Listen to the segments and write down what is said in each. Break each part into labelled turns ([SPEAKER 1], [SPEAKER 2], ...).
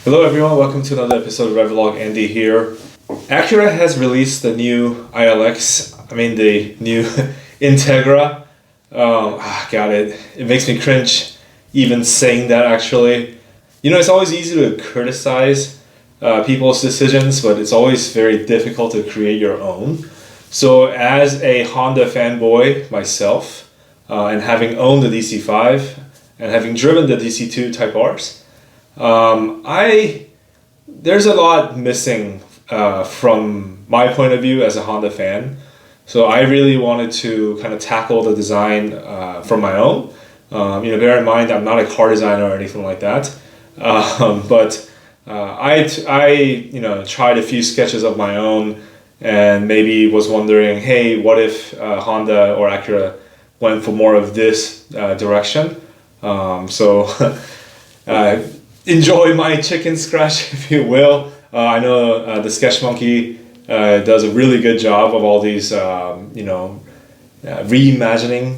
[SPEAKER 1] Hello everyone, welcome to another episode of Revlog. Andy here. Acura has released the new the new Integra. God, it makes me cringe even saying that actually. You know, it's always easy to criticize people's decisions, but it's always very difficult to create your own. So as a Honda fanboy myself, and having owned the DC5 and having driven the DC2 Type Rs, there's a lot missing from my point of view as a Honda fan. So I really wanted to kind of tackle the design from my own. Bear in mind I'm not a car designer or anything like that. But I tried a few sketches of my own and maybe was wondering, hey, what if Honda or Acura went for more of this direction? Enjoy my chicken scratch, if you will. I know the Sketch Monkey does a really good job of all these, reimagining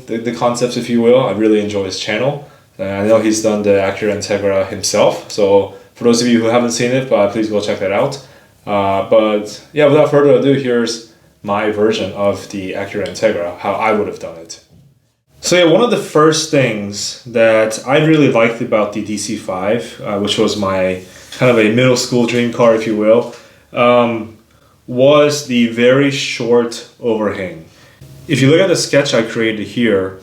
[SPEAKER 1] the concepts, if you will. I really enjoy his channel. I know he's done the Acura Integra himself. So for those of you who haven't seen it, please go check that out. But yeah, without further ado, here's my version of the Acura Integra, how I would have done it. So yeah, one of the first things that I really liked about the DC5, which was my kind of a middle school dream car, if you will, was the very short overhang. If you look at the sketch I created here,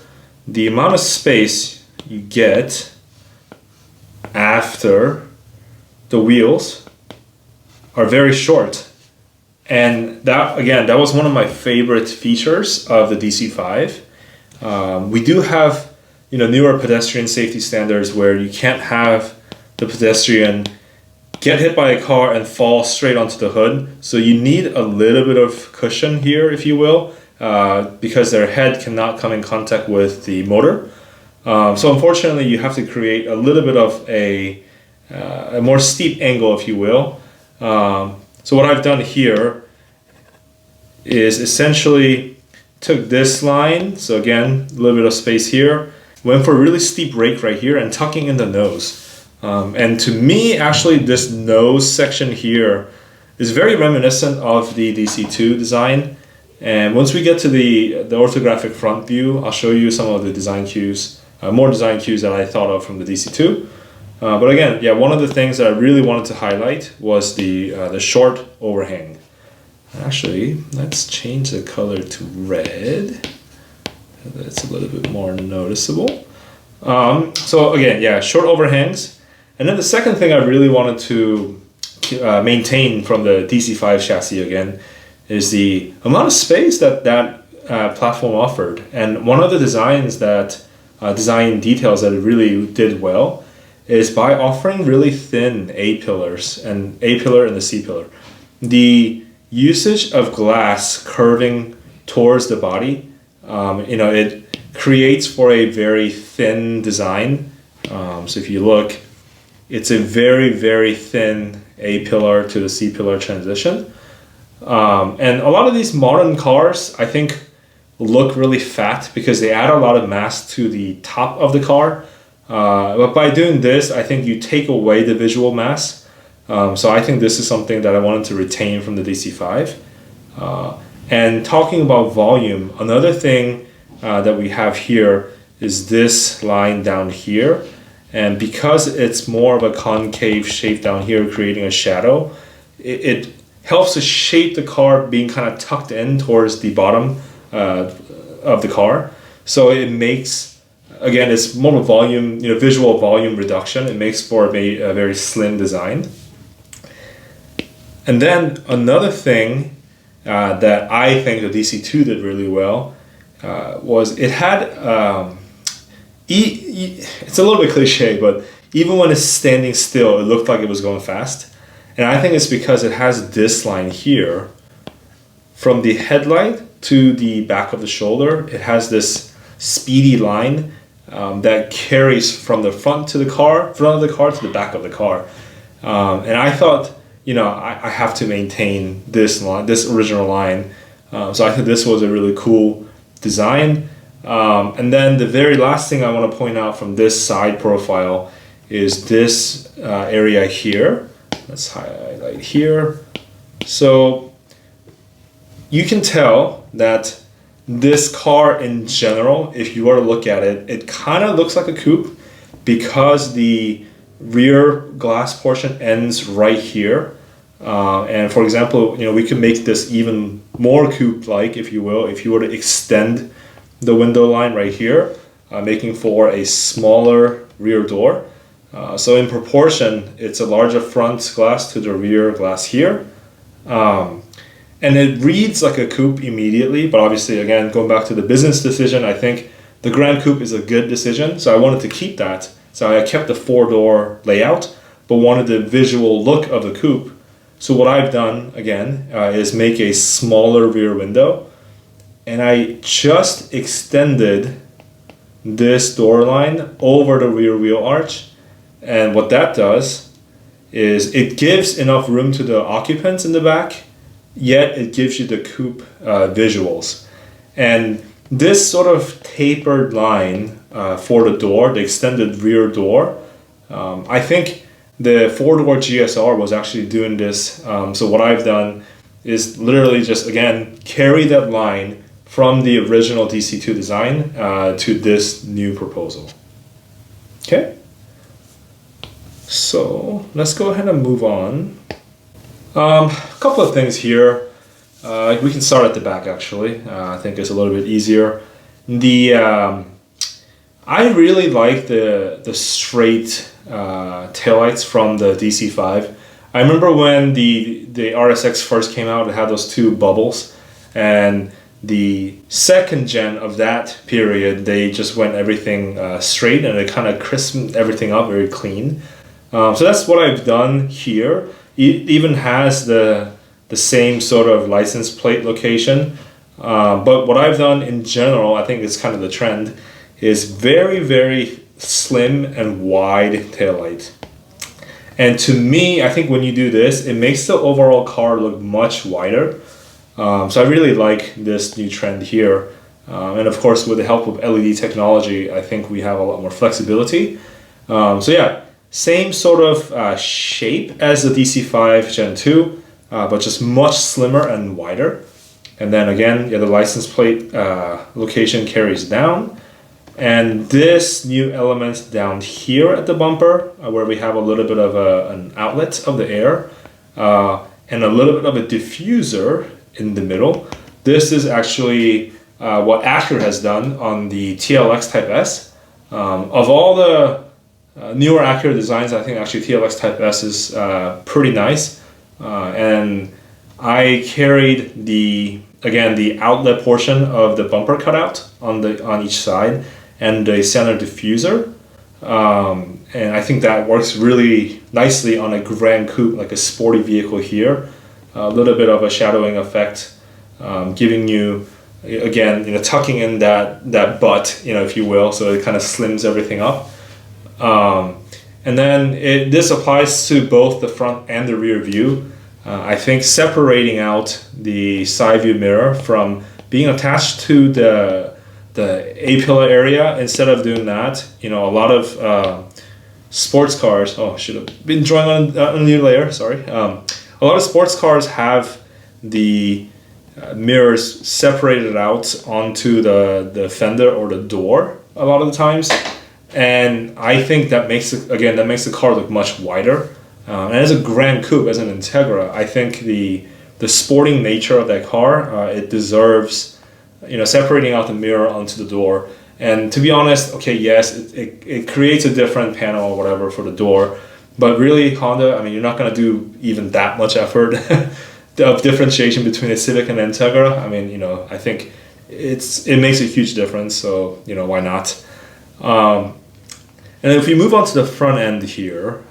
[SPEAKER 1] the amount of space you get after the wheels are very short. And that was one of my favorite features of the DC5. We do have, newer pedestrian safety standards where you can't have the pedestrian get hit by a car and fall straight onto the hood. So you need a little bit of cushion here, if you will, because their head cannot come in contact with the motor. So unfortunately, you have to create a little bit of a more steep angle, if you will. So what I've done here is essentially took this line, so again, a little bit of space here, went for a really steep rake right here and tucking in the nose. And to me, actually, this nose section here is very reminiscent of the DC2 design. And once we get to the orthographic front view, I'll show you some of the design cues, more design cues that I thought of from the DC2. But again, yeah, one of the things that I really wanted to highlight was the short overhang. Actually, let's change the color to red. That's a little bit more noticeable. So again, yeah, short overhangs. And then the second thing I really wanted to maintain from the DC5 chassis again is the amount of space that platform offered. And one of the design details that it really did well is by offering really thin A-pillars, and A-pillar and the C-pillar. The usage of glass curving towards the body, it creates for a very thin design. So if you look, it's a very, very thin A-pillar to the C-pillar transition. And a lot of these modern cars, I think, look really fat because they add a lot of mass to the top of the car. But by doing this, I think you take away the visual mass. So I think this is something that I wanted to retain from the DC5. And talking about volume, another thing that we have here is this line down here. And because it's more of a concave shape down here, creating a shadow, it helps to shape the car being kind of tucked in towards the bottom of the car. So it makes, again, it's more of a volume, visual volume reduction. It makes for a very slim design. And then another thing that I think the DC2 did really well was it had, it's a little bit cliche, but even when it's standing still, it looked like it was going fast. And I think it's because it has this line here. From the headlight to the back of the shoulder, it has this speedy line that carries from the front of the car to the back of the car. And I thought, I have to maintain this line, this original line. So I think this was a really cool design. And then the very last thing I want to point out from this side profile is this area here. let's highlight here. So you can tell that this car in general, if you were to look at it, it kind of looks like a coupe because the rear glass portion ends right here. And for example, we could make this even more coupe-like, if you will, if you were to extend the window line right here, making for a smaller rear door. So in proportion, it's a larger front glass to the rear glass here. And it reads like a coupe immediately, but obviously, again, going back to the business decision, I think the Grand Coupe is a good decision. So I wanted to keep that. So I kept the 4-door layout, but wanted the visual look of the coupe. So what I've done, again, is make a smaller rear window. And I just extended this door line over the rear wheel arch. And what that does is it gives enough room to the occupants in the back, yet it gives you the coupe visuals. And this sort of tapered line for the door, the extended rear door, I think the 4-door GSR was actually doing this. So what I've done is literally just, again, carry that line from the original DC2 design to this new proposal. Okay, so let's go ahead and move on. A couple of things here. We can start at the back, actually. I think it's a little bit easier. I really like the straight taillights from the DC5. I remember when the RSX first came out, it had those two bubbles, and the second gen of that period, they just went everything straight, and it kind of crisped everything up very clean. So that's what I've done here. It even has the same sort of license plate location. But what I've done in general, I think it's kind of the trend, is very, very slim and wide taillight. And to me, I think when you do this, it makes the overall car look much wider. So I really like this new trend here. And of course, with the help of LED technology, I think we have a lot more flexibility. So yeah, same sort of shape as the DC5 Gen 2, but just much slimmer and wider. And then again, yeah, the license plate location carries down. And this new element down here at the bumper, where we have a little bit of an outlet of the air, and a little bit of a diffuser in the middle. This is actually what Acura has done on the TLX Type S. Of all the newer Acura designs, I think actually TLX Type S is pretty nice. And I carried the outlet portion of the bumper cutout on each side and the center diffuser. And I think that works really nicely on a Grand Coupe, like a sporty vehicle here. A little bit of a shadowing effect, giving you, again, tucking in that butt, if you will, so it kind of slims everything up. And then this applies to both the front and the rear view. I think separating out the side view mirror from being attached to the A-pillar area, instead of doing that, a lot of sports cars, should have been drawing on a new layer, sorry. A lot of sports cars have the mirrors separated out onto the fender or the door a lot of the times. And I think that makes the car look much wider. And as a Grand Coupe, as an Integra, I think the sporting nature of that car, it deserves, separating out the mirror onto the door. And to be honest, okay, yes, it creates a different panel or whatever for the door, but really Honda, you're not going to do even that much effort of differentiation between a Civic and Integra. I think it makes a huge difference, so why not? And if we move on to the front end here,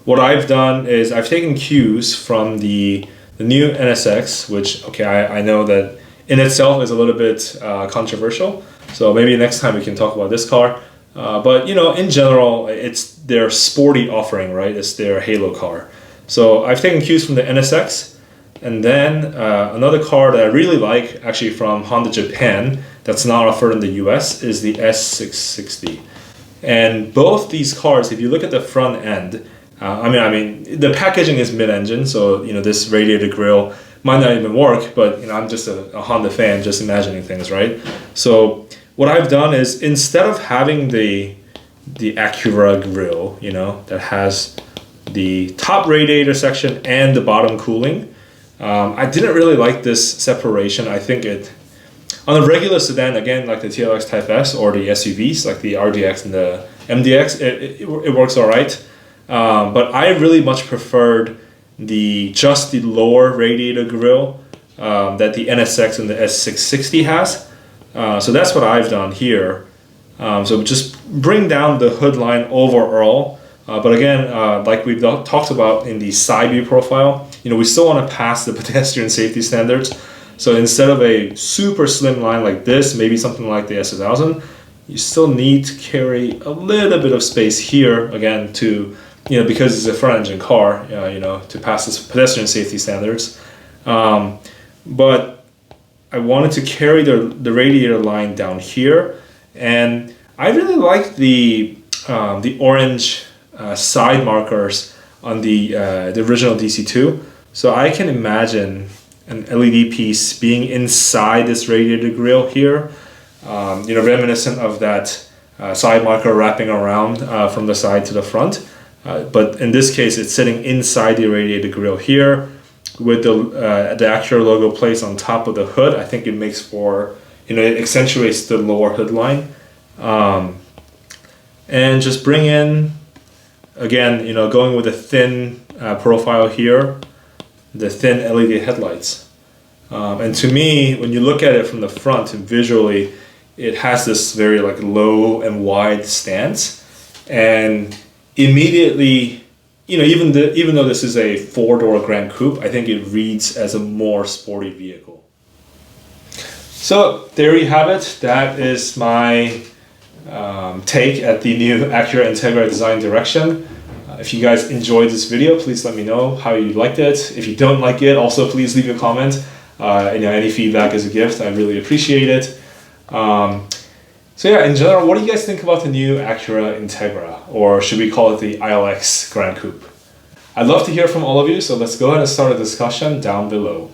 [SPEAKER 1] what I've done is I've taken cues from the new NSX, which, okay, I know that in itself is a little bit controversial. So maybe next time we can talk about this car. But in general, it's their sporty offering, right? It's their halo car. So I've taken cues from the NSX. And then another car that I really like, actually from Honda Japan, that's not offered in the US, is the S660. And both these cars, if you look at the front end, I mean, the packaging is mid-engine, so this radiator grille might not even work. But I'm just a Honda fan, just imagining things, right? So what I've done is, instead of having the Acura grille, that has the top radiator section and the bottom cooling, I didn't really like this separation. I think on a regular sedan, again, like the TLX Type S or the SUVs, like the RDX and the MDX, it works all right. But I really much preferred just the lower radiator grille that the NSX and the S660 has. So that's what I've done here. So just bring down the hood line overall. But again, like we've talked about in the side view profile, we still want to pass the pedestrian safety standards. So instead of a super slim line like this, maybe something like the S1000, you still need to carry a little bit of space here, again, to, because it's a front engine car, to pass this pedestrian safety standards. But I wanted to carry the radiator line down here, and I really like the orange side markers on the original DC2. So I can imagine an LED piece being inside this radiator grille here, reminiscent of that side marker wrapping around from the side to the front. But in this case, it's sitting inside the radiator grille here with the Acura logo placed on top of the hood. I think it makes for, it accentuates the lower hood line. And just bring in, again, going with a thin profile here, the thin LED headlights. And to me, when you look at it from the front and visually, it has this very low and wide stance. And immediately, even though this is a 4-door Grand Coupe, I think it reads as a more sporty vehicle. So there you have it. That is my take at the new Acura Integra design direction. If you guys enjoyed this video, please let me know how you liked it. If you don't like it, also please leave a comment. Any feedback is a gift. I really appreciate it. So yeah, in general, what do you guys think about the new Acura Integra, or should we call it the ILX Grand Coupe? I'd love to hear from all of you, so let's go ahead and start a discussion down below.